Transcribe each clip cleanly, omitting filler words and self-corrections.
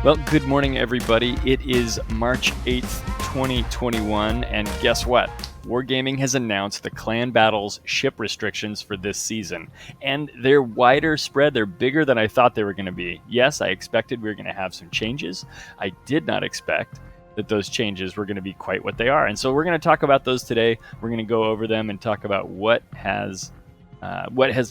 Well, good morning, everybody. It is March 8th, 2021, and guess what? Wargaming has announced the Clan Battles ship restrictions for this season, and they're wider spread. They're bigger than I thought they were going to be. Yes, I expected we were going to have some changes. I did not expect that those changes were going to be quite what they are, and so we're going to talk about those today. We're going to go over them and talk about what has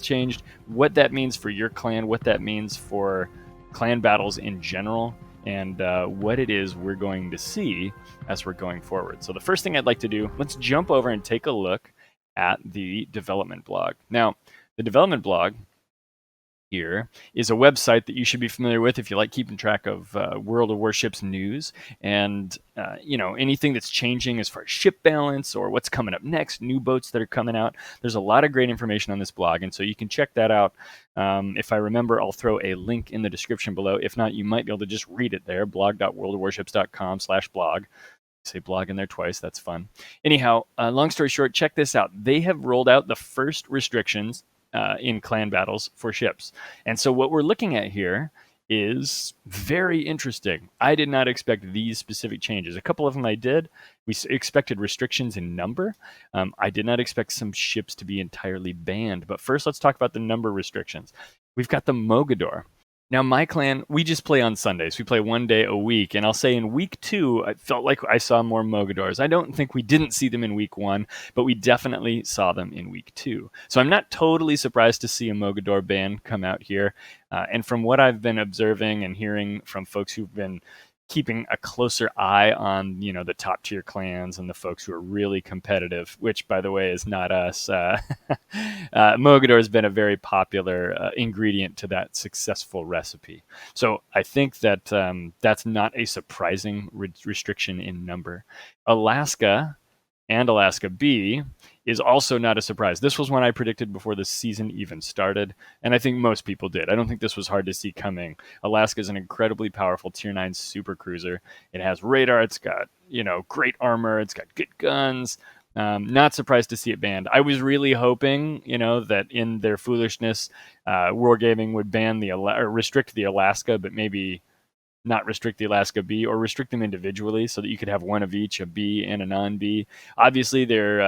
changed, what that means for your clan, what that means for clan battles in general, and what it is we're going to see as we're going forward. So the first thing I'd like to do, let's jump over and take a look at the development blog. Now, the development blog here is a website that you should be familiar with if you like keeping track of World of Warships news and anything that's changing as far as ship balance or what's coming up next, new boats that are coming out. There's a lot of great information on this blog, and so you can check that out. If I remember, I'll throw a link in the description below. If not, you might be able to just read it there, blog.worldofwarships.com/blog. Say blog in there twice. That's fun. Anyhow, long story short, check this out. They have rolled out the first restrictions in clan battles for ships. And so what we're looking at here is very interesting. I did not expect these specific changes. A couple of them I did. We expected restrictions in number. I did not expect some ships to be entirely banned. But first, let's talk about the number restrictions. We've got the Mogador. Now, my clan, we just play on Sundays. We play one day a week. And I'll say in week 2, I felt like I saw more Mogadors. I don't think we didn't see them in week 1, but we definitely saw them in week 2. So I'm not totally surprised to see a Mogador ban come out here. And from what I've been observing and hearing from folks who've been keeping a closer eye on, the top tier clans and the folks who are really competitive, which, by the way, is not us. Mogador has been a very popular ingredient to that successful recipe. So I think that that's not a surprising restriction in number. Alaska and Alaska B is also not a surprise. This was one I predicted before the season even started, and I think most people did. I don't think this was hard to see coming. Alaska is an incredibly powerful Tier 9 super cruiser. It has radar, it's got, great armor, it's got good guns. Not surprised to see it banned. I was really hoping, that in their foolishness, Wargaming would ban or restrict the Alaska, but maybe not restrict the Alaska B, or restrict them individually so that you could have one of each, a B and a non-B. Obviously, they're,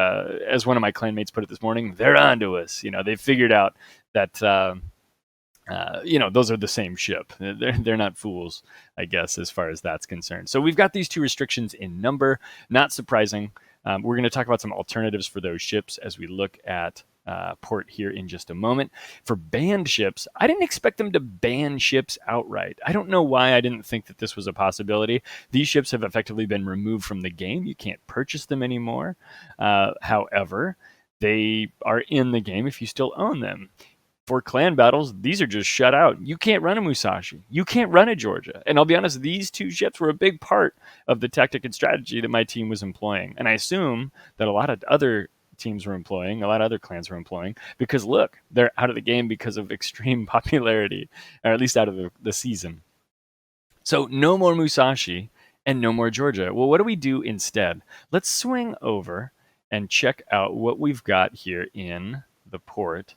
as one of my clanmates put it this morning, they're onto us. They've figured out that, those are the same ship. They're not fools, I guess, as far as that's concerned. So we've got these two restrictions in number. Not surprising. We're going to talk about some alternatives for those ships as we look at port here in just a moment. For banned ships, I didn't expect them to ban ships outright. I don't know why I didn't think that this was a possibility. These ships have effectively been removed from the game. You can't purchase them anymore. However, they are in the game if you still own them. For clan battles, these are just shut out. You can't run a Musashi. You can't run a Georgia. And I'll be honest, these two ships were a big part of the tactic and strategy that my team was employing. And I assume that a lot of other teams were employing, a lot of other clans were employing, because look, they're out of the game because of extreme popularity, or at least out of the season. So no more Musashi and no more Georgia. Well, what do we do instead? Let's swing over and check out what we've got here in the port,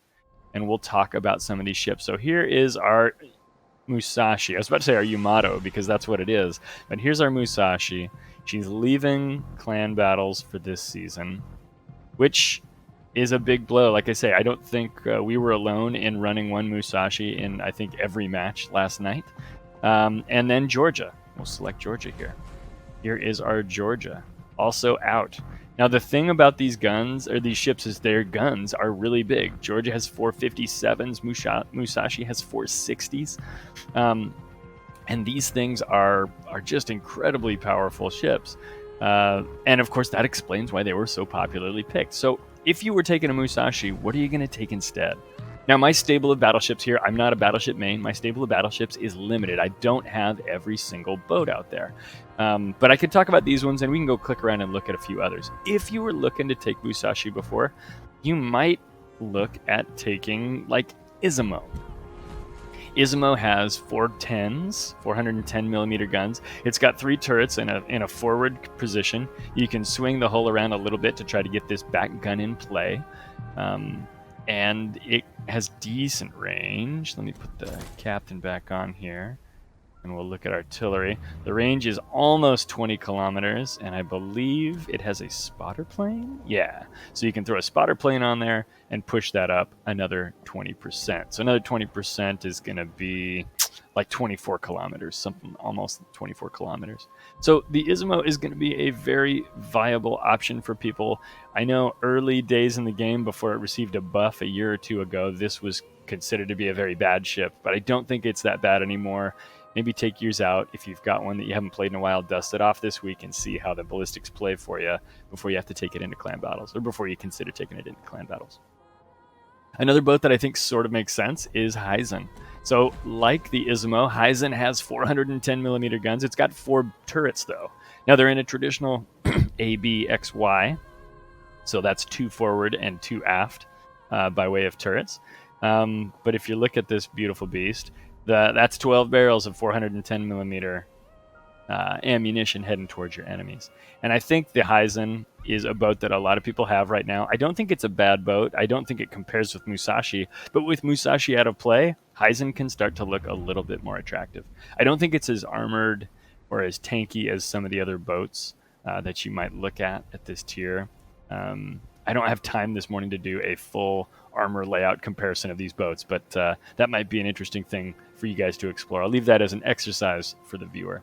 and we'll talk about some of these ships. So here is our Musashi. I was about to say our Yamato because that's what it is, but here's our Musashi. She's leaving clan battles for this season, which is a big blow. Like I say, I don't think we were alone in running one Musashi in, I think, every match last night. And then Georgia. We'll select Georgia here. Here is our Georgia, also out. Now, the thing about these guns, or these ships, is their guns are really big. Georgia has 457s. Musashi has 460s. And these things are just incredibly powerful ships. And of course, that explains why they were so popularly picked. So if you were taking a Musashi, what are you going to take instead? Now, my stable of battleships here, I'm not a battleship main. My stable of battleships is limited. I don't have every single boat out there. But I could talk about these ones, and we can go click around and look at a few others. If you were looking to take Musashi before, you might look at taking, like, Izumo. Izumo has 410s, 410 millimeter guns. It's got 3 turrets in a forward position. You can swing the hull around a little bit to try to get this back gun in play. And it has decent range. Let me put the captain back on here. and we'll look at artillery. The range is almost 20 kilometers, and I believe it has a spotter plane. Yeah, so you can throw a spotter plane on there and push that up another 20%. So another 20% is going to be like 24 kilometers, something almost 24 kilometers. So the Ismo is going to be a very viable option for people. I know early days in the game, before it received a buff a year or two ago, this was considered to be a very bad ship, but I don't think it's that bad anymore. Maybe take yours out. If you've got one that you haven't played in a while, dust it off this week and see how the ballistics play for you before you have to take it into clan battles, or before you consider taking it into clan battles. Another boat that I think sort of makes sense is Hyzen. So like the Ismo, Hyzen has 410 millimeter guns. It's got 4 turrets though. Now they're in a traditional ABXY, so that's 2 forward and 2 aft by way of turrets. But if you look at this beautiful beast, that's 12 barrels of 410 millimeter ammunition heading towards your enemies. And I think the Hyzen is a boat that a lot of people have right now. I don't think it's a bad boat. I don't think it compares with Musashi. But with Musashi out of play, Hyzen can start to look a little bit more attractive. I don't think it's as armored or as tanky as some of the other boats that you might look at this tier. I don't have time this morning to do a full armor layout comparison of these boats, but that might be an interesting thing for you guys to explore. I'll leave that as an exercise for the viewer.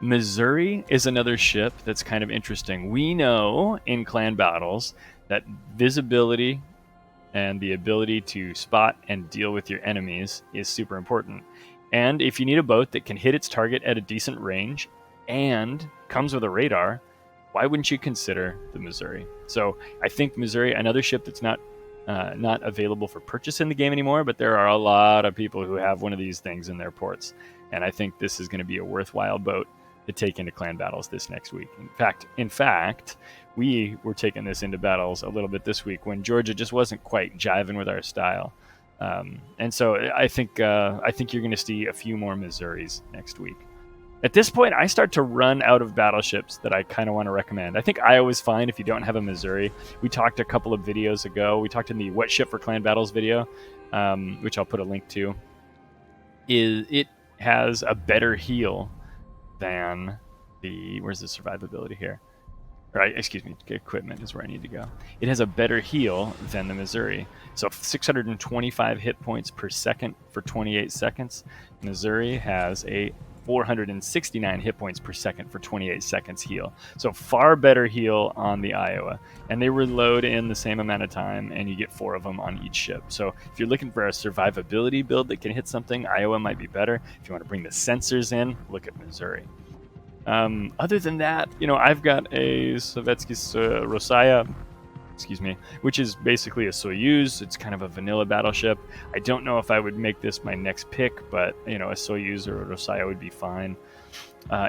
Missouri is another ship that's kind of interesting. We know in clan battles that visibility and the ability to spot and deal with your enemies is super important. And if you need a boat that can hit its target at a decent range and comes with a radar, why wouldn't you consider the Missouri? So I think Missouri, another ship that's not available for purchase in the game anymore, but there are a lot of people who have one of these things in their ports. And I think this is going to be a worthwhile boat to take into clan battles this next week. In fact, we were taking this into battles a little bit this week when Georgia just wasn't quite jiving with our style. And so I think you're going to see a few more Missouris next week. At this point, I start to run out of battleships that I kind of want to recommend. I think Iowa's fine if you don't have a Missouri. We talked a couple of videos ago. We talked in the What Ship for Clan Battles video, which I'll put a link to. It has a better heel than where's the survivability here? Right, excuse me, equipment is where I need to go. It has a better heel than the Missouri. So 625 hit points per second for 28 seconds. Missouri has a 469 hit points per second for 28 seconds heal. So far better heal on the Iowa. And they reload in the same amount of time, and you get 4 of them on each ship. So if you're looking for a survivability build that can hit something, Iowa might be better. If you want to bring the sensors in, look at Missouri. Other than that, I've got a Sovietsky Rossaya, which is basically a Soyuz. It's kind of a vanilla battleship. I don't know if I would make this my next pick, but a Soyuz or a Rossaya would be fine.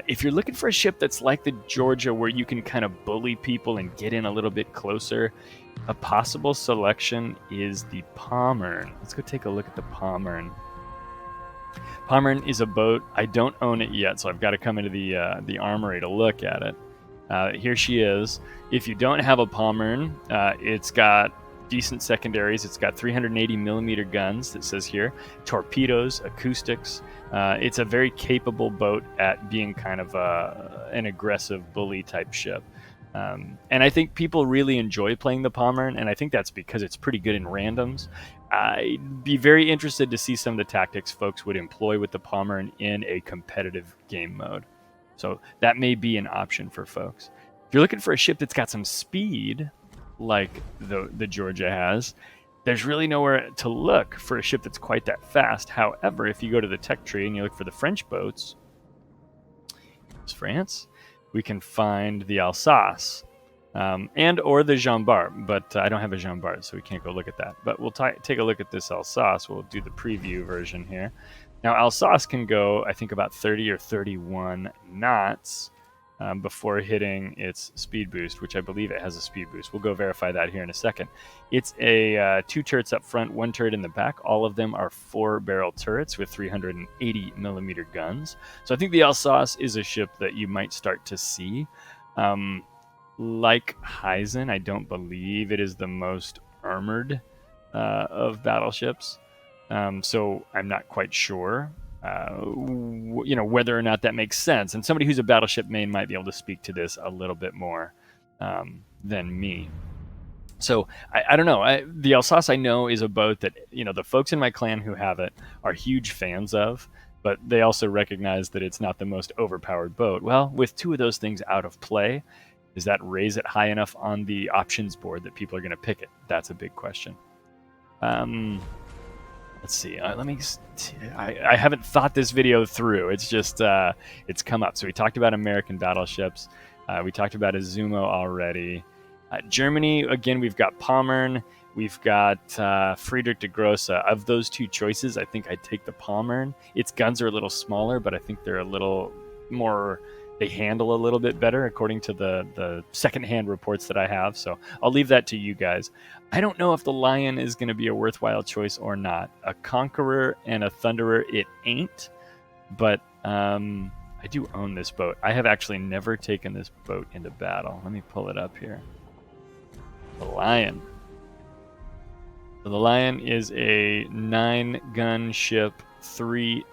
If you're looking for a ship that's like the Georgia, where you can kind of bully people and get in a little bit closer, a possible selection is the Pommern. Let's go take a look at the Pommern. Pommern is a boat. I don't own it yet, so I've got to come into the armory to look at it. Here she is. If you don't have a Pommern, it's got decent secondaries. It's got 380 millimeter guns, that says here, torpedoes, acoustics. It's a very capable boat at being kind of an aggressive bully type ship. And I think people really enjoy playing the Pommern, and I think that's because it's pretty good in randoms. I'd be very interested to see some of the tactics folks would employ with the Pommern in a competitive game mode. So that may be an option for folks. If you're looking for a ship that's got some speed, like the Georgia has, there's really nowhere to look for a ship that's quite that fast. However, if you go to the tech tree and you look for the French boats, it's France, we can find the Alsace and or the Jean Bart, but I don't have a Jean Bart, so we can't go look at that. But we'll take a look at this Alsace. We'll do the preview version here. Now, Alsace can go, I think, about 30 or 31 knots before hitting its speed boost, which I believe it has a speed boost. We'll go verify that here in a second. It's a 2 turrets up front, 1 turret in the back. All of them are 4-barrel turrets with 380 millimeter guns. So I think the Alsace is a ship that you might start to see. Like Hyzen, I don't believe it is the most armored of battleships. So I'm not quite sure whether or not that makes sense. And somebody who's a Battleship main might be able to speak to this a little bit more than me. So I don't know. The Alsace I know is a boat that the folks in my clan who have it are huge fans of, but they also recognize that it's not the most overpowered boat. Well, with two of those things out of play, does that raise it high enough on the options board that people are going to pick it? That's a big question. Let's see. I haven't thought this video through. It's just it's come up. So we talked about American battleships. We talked about Izumo already. Germany, again, we've got Pommern. We've got Friedrich de Grosse. Of those two choices, I think I'd take the Pommern. Its guns are a little smaller, but I think they're a little more... They handle a little bit better, according to the secondhand reports that I have. So I'll leave that to you guys. I don't know if the Lion is going to be a worthwhile choice or not. A Conqueror and a Thunderer, it ain't. But I do own this boat. I have actually never taken this boat into battle. Let me pull it up here. The Lion. So the Lion is a 9-gun ship, 3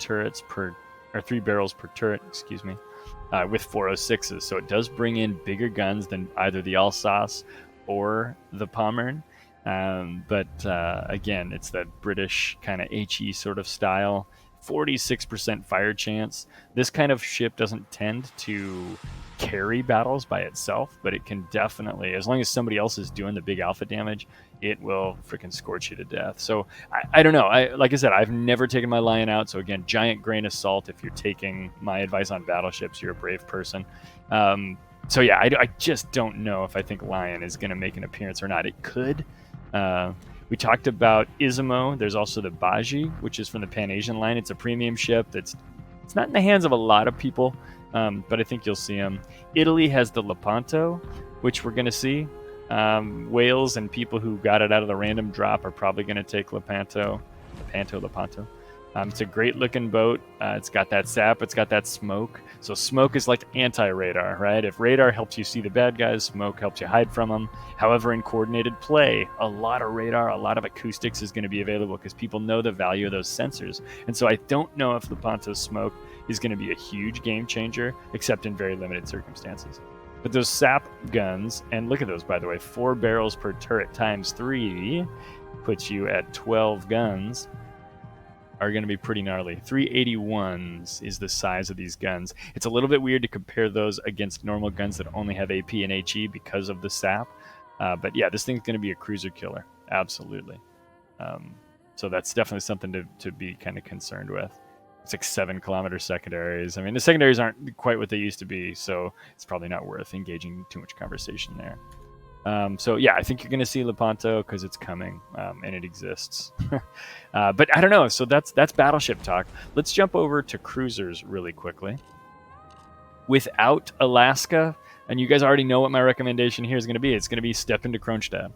barrels per turret, excuse me, with 406s. So it does bring in bigger guns than either the Alsace or the Pommern. But again, it's that British kind of HE sort of style. 46% fire chance. This kind of ship doesn't tend to carry battles by itself, but it can definitely, as long as somebody else is doing the big alpha damage, it will freaking scorch you to death. So I don't know. Like I said, I've never taken my Lion out. So again, giant grain of salt. If you're taking my advice on battleships, you're a brave person. So yeah, I just don't know if I think Lion is going to make an appearance or not. It could. We talked about Izumo. There's also the Baji, which is from the Pan-Asian line. It's a premium ship it's not in the hands of a lot of people, but I think you'll see them. Italy has the Lepanto, which we're going to see. Wales and people who got it out of the random drop are probably going to take Lepanto. It's a great looking boat. It's got that sap. It's got that smoke. So smoke is like anti-radar, right? If radar helps you see the bad guys, smoke helps you hide from them. However, in coordinated play, a lot of radar, a lot of acoustics is going to be available because people know the value of those sensors. And so I don't know if Lepanto's smoke is going to be a huge game changer, except in very limited circumstances. But those sap guns, and look at those, by the way, 4 barrels per turret times 3 puts you at 12 guns. Are going to be pretty gnarly. 381s is the size of these guns. It's a little bit weird to compare those against normal guns that only have AP and HE because of the sap. But yeah, this thing's going to be a cruiser killer. Absolutely. So that's definitely something to be kind of concerned with. It's like 7-kilometer secondaries. I mean, the secondaries aren't quite what they used to be, so it's probably not worth engaging too much conversation there. So yeah, I think you're going to see Lepanto because it's coming and it exists. But I don't know. So that's battleship talk. Let's jump over to cruisers really quickly. Without Alaska, and you guys already know what my recommendation here is going to be. It's going to be step into Kronstadt.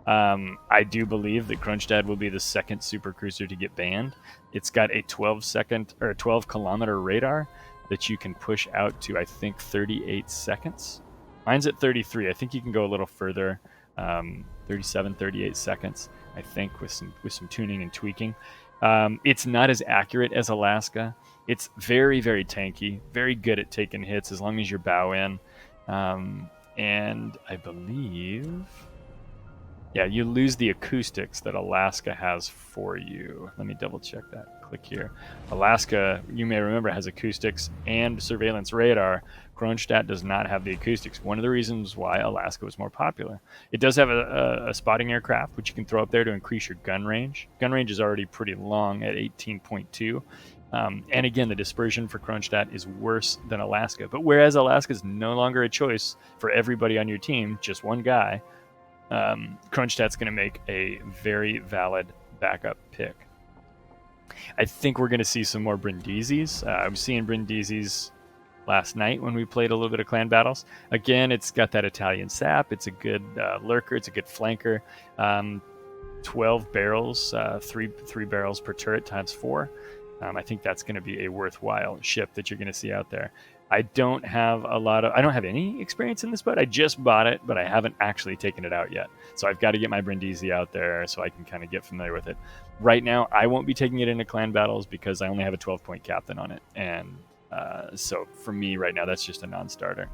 I do believe that Kronstadt will be the second super cruiser to get banned. It's got a 12-kilometer radar that you can push out to, I think, 38 seconds. Mine's at 33. I think you can go a little further, 37, 38 seconds, I think, with some tuning and tweaking. It's not as accurate as Alaska. It's very, very tanky, very good at taking hits as long as you're bow in. And I believe... Yeah, you lose the acoustics that Alaska has for you. Let me double check that. Click here. Alaska, you may remember, has acoustics and surveillance radar. Kronstadt does not have the acoustics. One of the reasons why Alaska was more popular. It does have a spotting aircraft, which you can throw up there to increase your gun range. Gun range is already pretty long at 18.2. And again, the dispersion for Kronstadt is worse than Alaska. But whereas Alaska is no longer a choice for everybody on your team, just one guy, Kronstadt's going to make a very valid backup pick. I think we're going to see some more Brindizis. I was seeing Brindizis last night when we played a little bit of clan battles. Again, it's got that Italian sap. It's a good lurker. It's a good flanker. 12 barrels, 3 barrels per turret times 4. I think that's going to be a worthwhile ship that you're going to see out there. I don't have any experience in this boat. I just bought it, but I haven't actually taken it out yet. So I've got to get my Brindisi out there so I can kind of get familiar with it. Right now, I won't be taking it into clan battles because I only have a 12-point captain on it. And so for me right now, that's just a non-starter.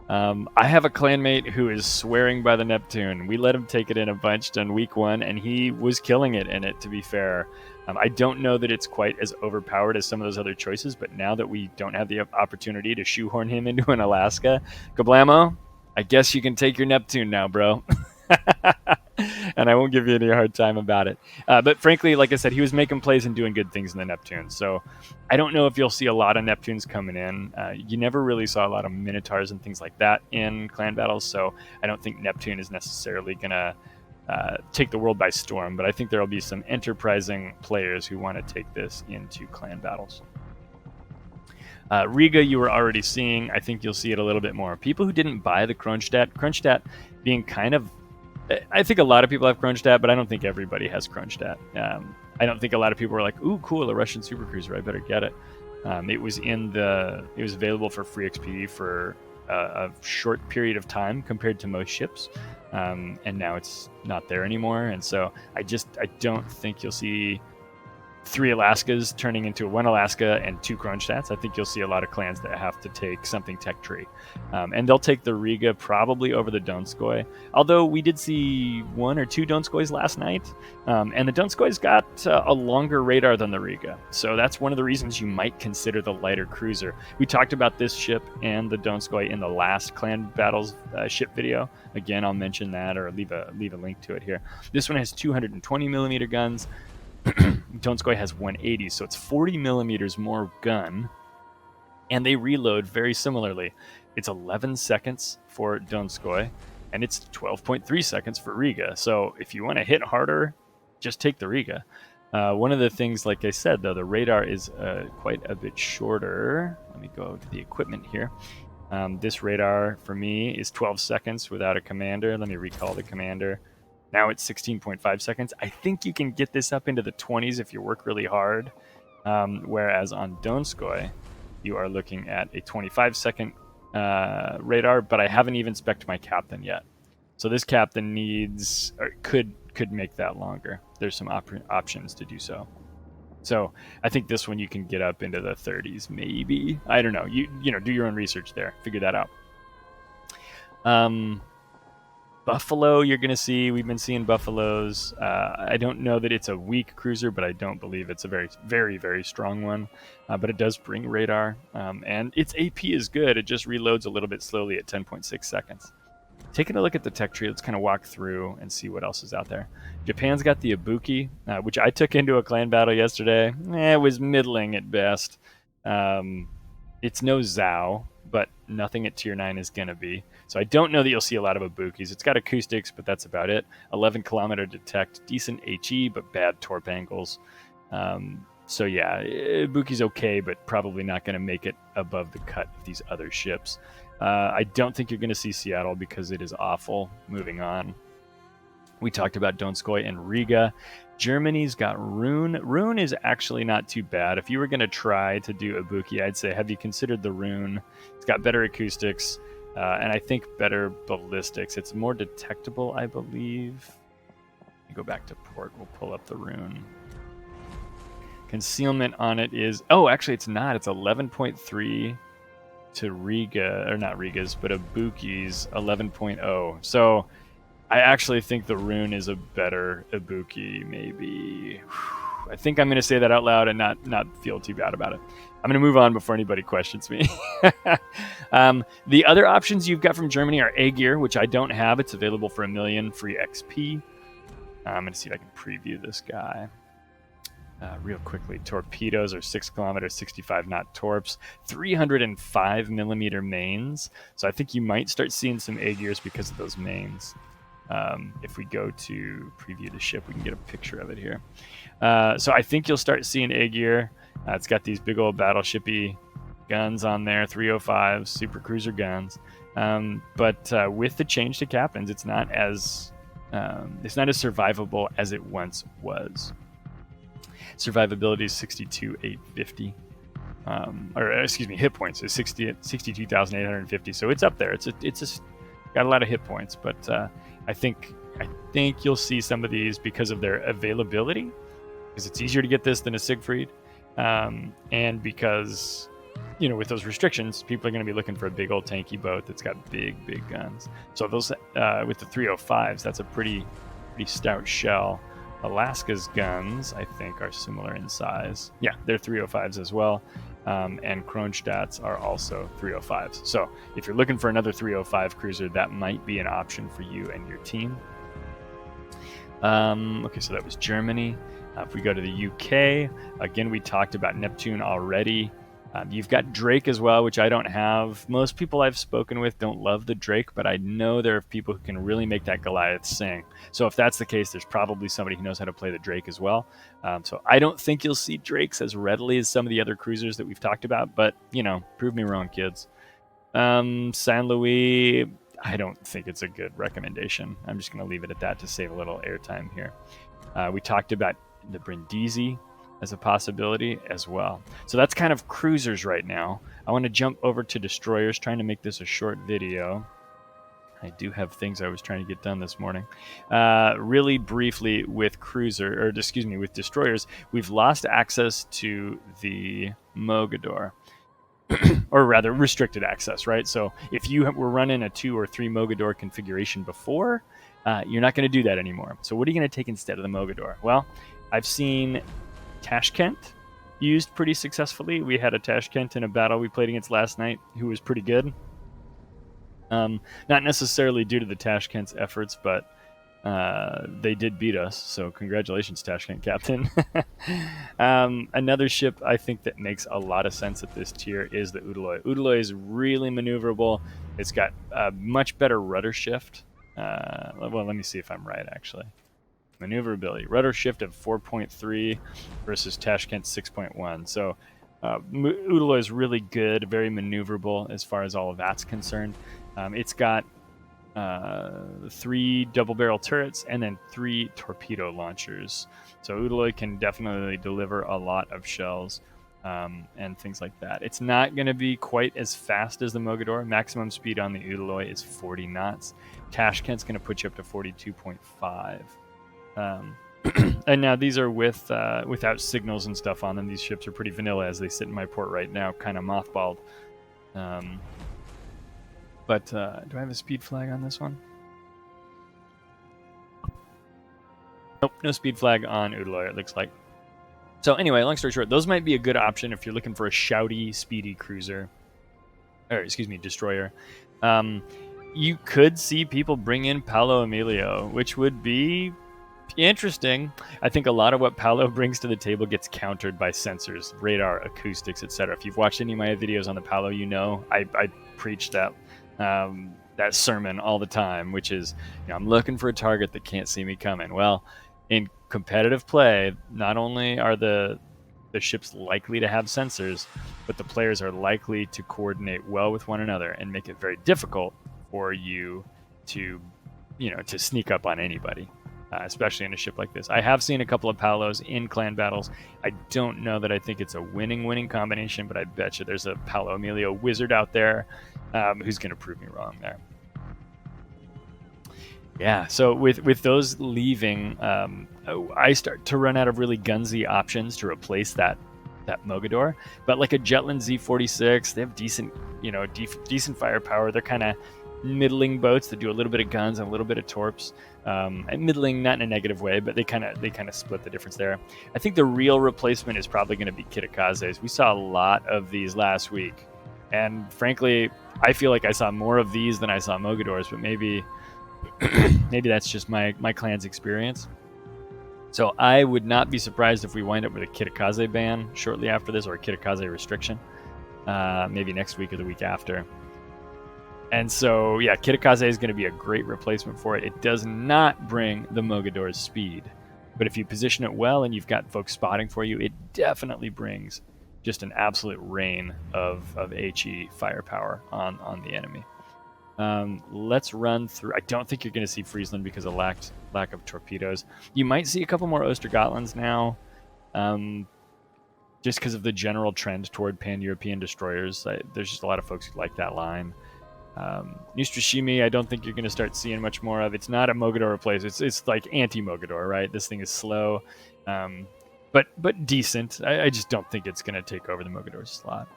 I have a clanmate who is swearing by the Neptune. We let him take it in a bunch on week 1, and he was killing it in it, to be fair. I don't know that it's quite as overpowered as some of those other choices, but now that we don't have the opportunity to shoehorn him into an Alaska, Kablamo, I guess you can take your Neptune now, bro. And I won't give you any hard time about it. But frankly, like I said, he was making plays and doing good things in the Neptune. So I don't know if you'll see a lot of Neptunes coming in. You never really saw a lot of Minotaurs and things like that in clan battles. So I don't think Neptune is necessarily going to take the world by storm. But I think there will be some enterprising players who want to take this into clan battles. Riga, you were already seeing. I think you'll see it a little bit more. People who didn't buy the Kronstadt being kind of, I think a lot of people have Kronstadt, but I don't think everybody has Kronstadt. I don't think a lot of people were like, "Ooh, cool, a Russian supercruiser! I better get it." It was available for free XP for a short period of time compared to most ships, and now it's not there anymore. And so I don't think you'll see 3 Alaskas turning into 1 Alaska and 2 Kronstadts. I think you'll see a lot of clans that have to take something tech tree. And they'll take the Riga probably over the Donskoy. Although we did see 1 or 2 Donskoys last night. And the Donskoy's got a longer radar than the Riga. So that's one of the reasons you might consider the lighter cruiser. We talked about this ship and the Donskoy in the last Clan Battles ship video. Again, I'll mention that or leave a link to it here. This one has 220 millimeter guns. Donskoy has 180, so it's 40 millimeters more gun, and they reload very similarly. It's 11 seconds for Donskoy, and it's 12.3 seconds for Riga. So if you want to hit harder, just take the Riga. One of the things, like I said, though, the radar is quite a bit shorter. Let me go to the equipment here. This radar, for me, is 12 seconds without a commander. Let me recall the commander. Now it's 16.5 seconds. I think you can get this up into the 20s if you work really hard. Whereas on Donskoy, you are looking at a 25-second radar, but I haven't even spec'd my captain yet. So this captain needs, or could make that longer. There's some options to do so. So I think this one you can get up into the 30s, maybe. I don't know. You know, do your own research there. Figure that out. Buffalo, you're going to see. We've been seeing Buffaloes. I don't know that it's a weak cruiser, but I don't believe it's a very, very, very strong one. But it does bring radar. And its AP is good. It just reloads a little bit slowly at 10.6 seconds. Taking a look at the tech tree, let's kind of walk through and see what else is out there. Japan's got the Ibuki, which I took into a clan battle yesterday. It was middling at best. It's no Zhao, but nothing at tier 9 is going to be. So I don't know that you'll see a lot of Ibukis. It's got acoustics, but that's about it. 11 kilometer detect, decent HE, but bad torp angles. So yeah, Ibuki's okay, but probably not going to make it above the cut of these other ships. I don't think you're going to see Seattle because it is awful. Moving on. We talked about Donskoy and Riga. Germany's got Rune. Rune is actually not too bad. If you were going to try to do Ibuki, I'd say, have you considered the Rune? It's got better acoustics, and I think better ballistics. It's more detectable, I believe. Let me go back to port. We'll pull up the Rune. Concealment on it is... Oh, actually, it's not. It's 11.3 to Riga, or not Riga's, but Ibuki's 11.0. So I actually think the Rune is a better Ibuki, maybe. I think I'm going to say that out loud and not feel too bad about it. I'm going to move on before anybody questions me. The other options you've got from Germany are A-Gear, which I don't have. It's available for 1 million free XP. I'm going to see if I can preview this guy. Real quickly, torpedoes are 6 kilometers, 65 knot torps, 305 millimeter mains. So I think you might start seeing some A-Gears because of those mains. If we go to preview the ship, we can get a picture of it here. So I think you'll start seeing A-Gear. It's got these big old battleship-y guns on there, 305 super cruiser guns. But with the change to captains, it's not as survivable as it once was. Survivability is 62,850. or excuse me, hit points is 62,850. So it's up there. It's got a lot of hit points, but I think you'll see some of these because of their availability, because it's easier to get this than a Siegfried, and because with those restrictions, people are going to be looking for a big old tanky boat that's got big guns. So those with the 305s, that's a pretty stout shell. Alaska's guns, I think, are similar in size. Yeah, they're 305s as well. And Kronstadt's are also 305s. So if you're looking for another 305 cruiser, that might be an option for you and your team. Okay, so that was Germany. If we go to the UK, again, we talked about Neptune already. You've got Drake as well, which I don't have. Most people I've spoken with don't love the Drake, but I know there are people who can really make that Goliath sing. So if that's the case, there's probably somebody who knows how to play the Drake as well. So I don't think you'll see Drakes as readily as some of the other cruisers that we've talked about, but, prove me wrong, kids. San Luis, I don't think it's a good recommendation. I'm just going to leave it at that to save a little airtime here. We talked about the Brindisi as a possibility as well. So that's kind of cruisers right now. I want to jump over to destroyers, trying to make this a short video. I do have things I was trying to get done this morning. Really briefly with with destroyers, we've lost access to the Mogador. Or rather, restricted access, right? So if you were running a 2 or 3 Mogador configuration before, you're not going to do that anymore. So what are you going to take instead of the Mogador? Well, I've seen Tashkent used pretty successfully. We had a Tashkent in a battle we played against last night who was pretty good. Not necessarily due to the Tashkent's efforts, but they did beat us. So congratulations, Tashkent Captain. Another ship I think that makes a lot of sense at this tier is the Udaloy. Udaloy is really maneuverable. It's got a much better rudder shift. Well, let me see if I'm right, actually. Maneuverability. Rudder shift of 4.3 versus Tashkent 6.1. So Udaloy is really good, very maneuverable as far as all of that's concerned. It's got 3 double barrel turrets and then 3 torpedo launchers. So Udaloy can definitely deliver a lot of shells and things like that. It's not going to be quite as fast as the Mogador. Maximum speed on the Udaloy is 40 knots. Tashkent's going to put you up to 42.5. And now these are without signals and stuff on them. These ships are pretty vanilla as they sit in my port right now, kind of mothballed. But do I have a speed flag on this one? Nope, no speed flag on Udaloy, it looks like. So anyway, long story short, those might be a good option if you're looking for a shouty, speedy cruiser. Or, excuse me, destroyer. You could see people bring in Paolo Emilio, which would be interesting. I think a lot of what Paolo brings to the table gets countered by sensors, radar, acoustics, etc. If you've watched any of my videos on the Paolo, I preach that sermon all the time, which is, I'm looking for a target that can't see me coming. Well, in competitive play, not only are the ships likely to have sensors, but the players are likely to coordinate well with one another and make it very difficult for you to sneak up on anybody. Especially in a ship like this. I have seen a couple of Paolos in clan battles. I don't know that I think it's a winning combination, but I bet you there's a Paolo Emilio wizard out there who's going to prove me wrong there. Yeah, so with those leaving, I start to run out of really gunsy options to replace that Mogador. But like a Jetland Z46, they have decent firepower. They're kind of middling boats that do a little bit of guns and a little bit of torps. And middling, not in a negative way, but they kind of split the difference there. I think the real replacement is probably going to be Kitakazes. We saw a lot of these last week, and frankly, I feel like I saw more of these than I saw Mogadors, but maybe that's just my clan's experience. So I would not be surprised if we wind up with a Kitakaze ban shortly after this, or a Kitakaze restriction, maybe next week or the week after. And so, yeah, Kitakaze is going to be a great replacement for it. It does not bring the Mogador's speed. But if you position it well and you've got folks spotting for you, it definitely brings just an absolute rain of HE firepower on the enemy. Let's run through. I don't think you're going to see Friesland because of lack of torpedoes. You might see a couple more Ostergotlands now. just because of the general trend toward pan-European destroyers. There's just a lot of folks who like that line. Neustrashimi, I don't think you're going to start seeing much more of. It's not a Mogador replacement. It's like anti-Mogador, right? This thing is slow, but decent. I just don't think it's going to take over the Mogador slot.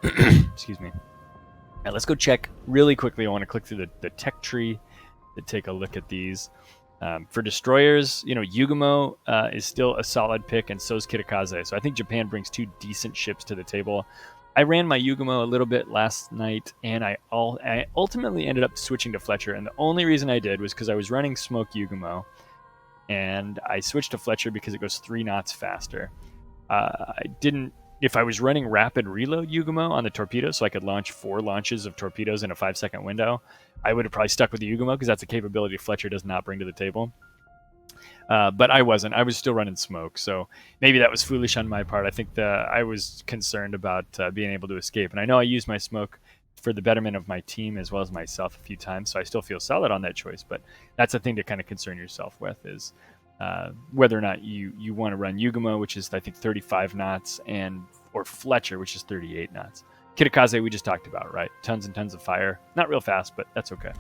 Excuse me. Now let's go check really quickly. I want to click through the tech tree to take a look at these. For destroyers, Yugumo is still a solid pick, and so is Kitakaze. So I think Japan brings two decent ships to the table. I ran my Yugumo a little bit last night, and I ultimately ended up switching to Fletcher. And the only reason I did was because I was running Smoke Yugumo, and I switched to Fletcher because it goes 3 knots faster. I didn't. If I was running rapid reload Yugumo on the torpedo, so I could launch 4 launches of torpedoes in a 5-second window, I would have probably stuck with the Yugumo because that's a capability Fletcher does not bring to the table. But I wasn't. I was still running Smoke, so maybe that was foolish on my part. I think I was concerned about being able to escape, and I know I used my Smoke for the betterment of my team as well as myself a few times, so I still feel solid on that choice. But that's a thing to kind of concern yourself with, is whether or not you want to run Yugumo, which is I think 35 knots, or Fletcher, which is 38 knots. Kitakaze we just talked about, right? Tons and tons of fire. Not real fast, but that's okay.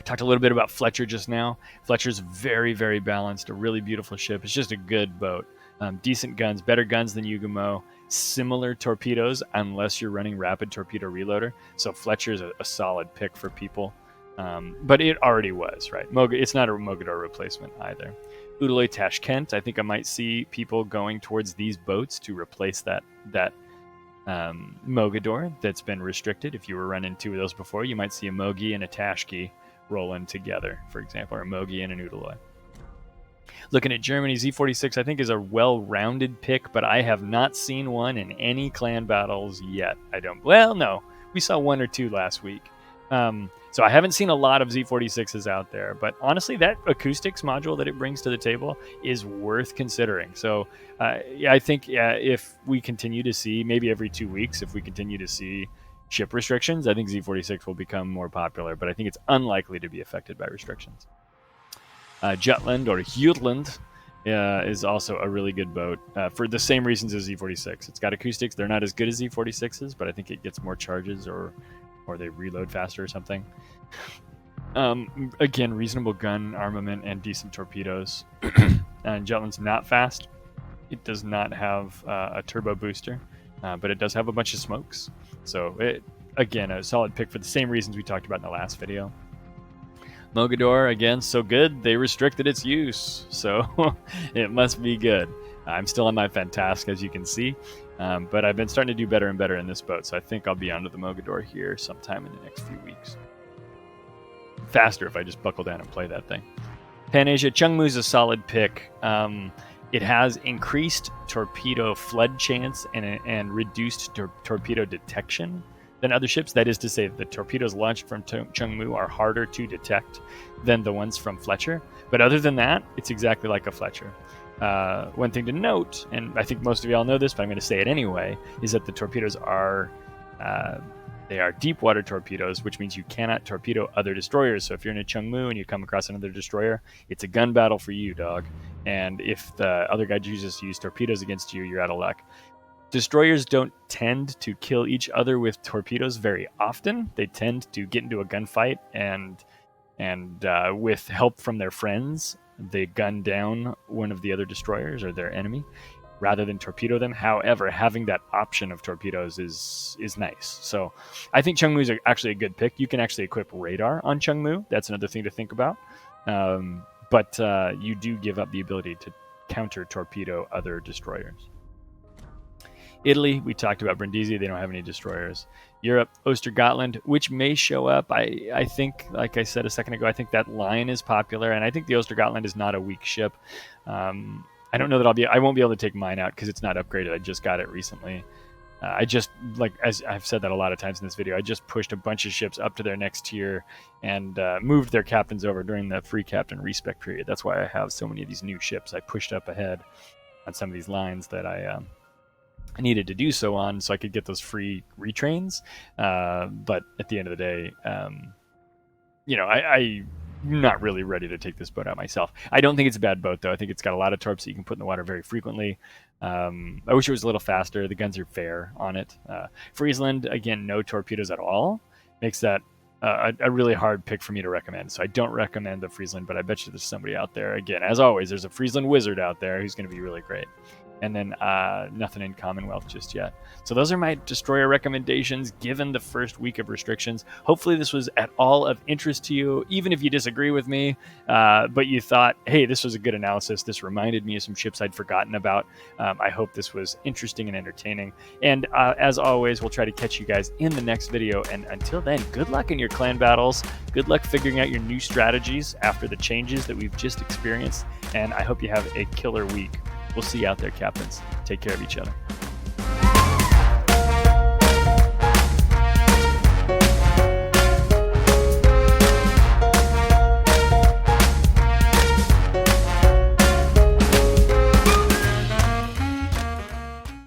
Talked a little bit about Fletcher just now. Fletcher's very, very balanced, a really beautiful ship. It's just a good boat. Decent guns, better guns than Yugumo. Similar torpedoes, unless you're running rapid torpedo reloader. So Fletcher's a solid pick for people. But it already was, right? It's not a Mogador replacement either. Udaloy Tashkent, I think I might see people going towards these boats to replace that Mogador that's been restricted. If you were running 2 of those before, you might see a Mogi and a Tashki rolling together, for example, or a Mogi and an Udaloy. Looking at Germany, Z46 I think is a well-rounded pick, but I have not seen one in any clan battles yet. No, we saw 1 or 2 last week. So I haven't seen a lot of Z46s out there, but honestly, that acoustics module that it brings to the table is worth considering. So I think if we continue to see, maybe every 2 weeks, if we continue to see ship restrictions, I think Z46 will become more popular, but I think it's unlikely to be affected by restrictions. Jutland or Jutland is also a really good boat for the same reasons as Z46. It's got acoustics. They're not as good as Z46s, but I think it gets more charges or they reload faster or something. Again, reasonable gun armament and decent torpedoes. And Jutland's not fast. It does not have a turbo booster, but it does have a bunch of smokes. So, again, a solid pick for the same reasons we talked about in the last video. Mogador, again, so good, they restricted its use. So, it must be good. I'm still on my Fantask, as you can see. But I've been starting to do better and better in this boat, so I think I'll be onto the Mogador here sometime in the next few weeks. Faster if I just buckle down and play that thing. Pan-Asia, Chungmu's a solid pick. It has increased torpedo flood chance and reduced torpedo detection than other ships. That is to say, the torpedoes launched from Chungmu are harder to detect than the ones from Fletcher. But other than that, it's exactly like a Fletcher. One thing to note, and I think most of y'all know this, but I'm going to say it anyway, is that the torpedoes are they are deep water torpedoes, which means you cannot torpedo other destroyers. So if you're in a Chungmu and you come across another destroyer, it's a gun battle for you, dog. And if the other guy chooses to use torpedoes against you, you're out of luck. Destroyers don't tend to kill each other with torpedoes very often. They tend to get into a gunfight and with help from their friends, they gun down one of the other destroyers or their enemy rather than torpedo them. However, having that option of torpedoes is nice. So I think Chungmu is actually a good pick. You can actually equip radar on Chungmu. That's another thing to think about. But you do give up the ability to counter torpedo other destroyers. Italy, we talked about Brindisi. They don't have any destroyers. Europe, Ostergotland, which may show up. I think, like I said a second ago, I think that line is popular, and I think the Ostergotland is not a weak ship. I don't know that I won't be able to take mine out because it's not upgraded. I just got it recently. As I've said that a lot of times in this video, I just pushed a bunch of ships up to their next tier and moved their captains over during the free captain respec period. That's why I have so many of these new ships. I pushed up ahead on some of these lines that I needed to do so on, so I could get those free retrains. But at the end of the day, not really ready to take this boat out myself. I don't think it's a bad boat, though. I think it's got a lot of torps that you can put in the water very frequently. I wish it was a little faster. The guns are fair on it. Friesland, again, no torpedoes at all. Makes that a really hard pick for me to recommend. So I don't recommend the Friesland, but I bet you there's somebody out there. Again, as always, there's a Friesland wizard out there who's going to be really great. And then nothing in Commonwealth just yet. So those are my destroyer recommendations given the first week of restrictions. Hopefully this was at all of interest to you, even if you disagree with me, but you thought, hey, this was a good analysis. This reminded me of some ships I'd forgotten about. I hope this was interesting and entertaining. And as always, we'll try to catch you guys in the next video. And until then, good luck in your clan battles. Good luck figuring out your new strategies after the changes that we've just experienced. And I hope you have a killer week. We'll see you out there, captains. Take care of each other.